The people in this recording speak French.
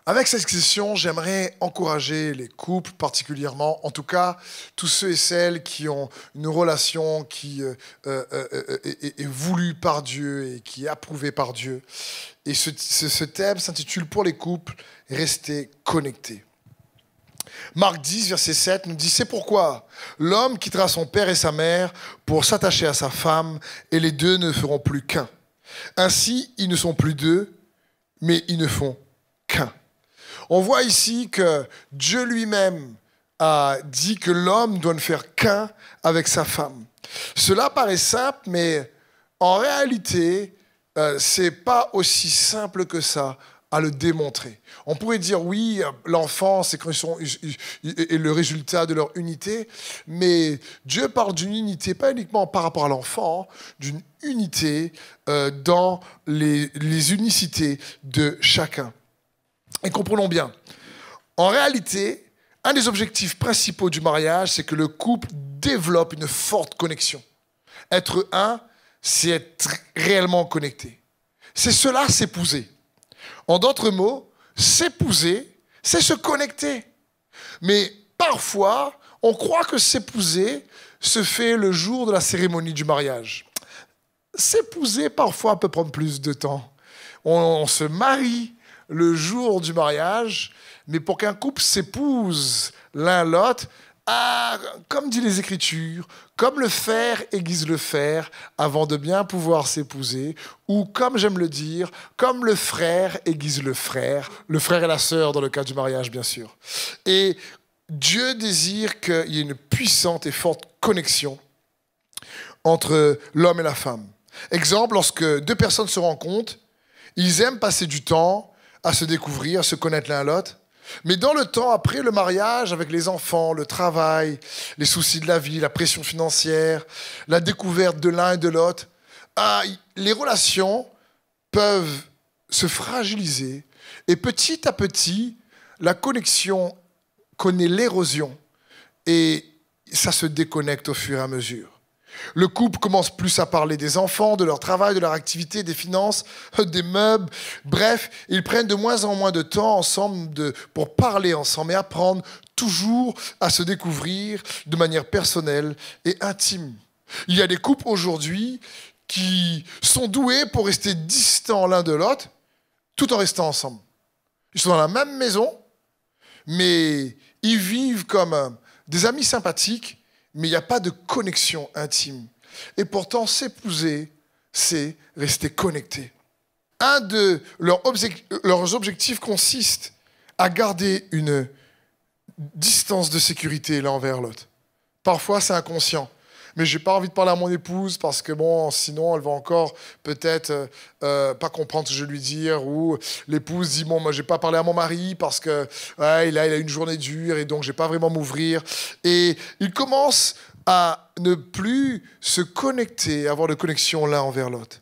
Avec cette session, j'aimerais encourager les couples particulièrement, en tout cas tous ceux et celles qui ont une relation qui est voulue par Dieu et qui est approuvée par Dieu. Et ce thème s'intitule pour les couples, rester connectés. Marc 10, verset 7 nous dit « C'est pourquoi l'homme quittera son père et sa mère pour s'attacher à sa femme et les deux ne feront plus qu'un. Ainsi, ils ne sont plus deux, mais ils ne font qu'un. » On voit ici que Dieu lui-même a dit que l'homme doit ne faire qu'un avec sa femme. Cela paraît simple, mais en réalité, c'est pas aussi simple que ça à le démontrer. On pourrait dire oui, l'enfant, c'est le résultat de leur unité, mais Dieu parle d'une unité, pas uniquement par rapport à l'enfant, d'une unité dans les unicités de chacun. Et comprenons bien, en réalité, un des objectifs principaux du mariage, c'est que le couple développe une forte connexion. Être un, c'est être réellement connecté. C'est cela, s'épouser. En d'autres mots, s'épouser, c'est se connecter. Mais parfois, on croit que s'épouser se fait le jour de la cérémonie du mariage. S'épouser, parfois, peut prendre plus de temps. On se marie le jour du mariage, mais pour qu'un couple s'épouse l'un l'autre, comme dit les Écritures, comme le fer aiguise le fer avant de bien pouvoir s'épouser, ou comme j'aime le dire, comme le frère aiguise le frère et la sœur dans le cas du mariage bien sûr. Et Dieu désire qu'il y ait une puissante et forte connexion entre l'homme et la femme. Exemple, lorsque deux personnes se rencontrent, ils aiment passer du temps à se découvrir, à se connaître l'un l'autre. Mais dans le temps, après le mariage, avec les enfants, le travail, les soucis de la vie, la pression financière, la découverte de l'un et de l'autre, les relations peuvent se fragiliser. Et petit à petit, la connexion connaît l'érosion et ça se déconnecte au fur et à mesure. Le couple commence plus à parler des enfants, de leur travail, de leur activité, des finances, des meubles. Bref, ils prennent de moins en moins de temps ensemble pour parler ensemble et apprendre toujours à se découvrir de manière personnelle et intime. Il y a des couples aujourd'hui qui sont doués pour rester distants l'un de l'autre tout en restant ensemble. Ils sont dans la même maison, mais ils vivent comme des amis sympathiques, mais il n'y a pas de connexion intime. Et pourtant, s'épouser, c'est rester connecté. Un de leurs objectifs consiste à garder une distance de sécurité l'un envers l'autre. Parfois, c'est inconscient. Mais je n'ai pas envie de parler à mon épouse parce que bon, sinon elle va encore peut-être pas comprendre ce que je vais lui dire. Ou l'épouse dit bon, moi je n'ai pas parlé à mon mari parce que ouais, il a une journée dure et donc je ne vais pas vraiment m'ouvrir. Et ils commencent à ne plus se connecter, avoir de connexion l'un envers l'autre.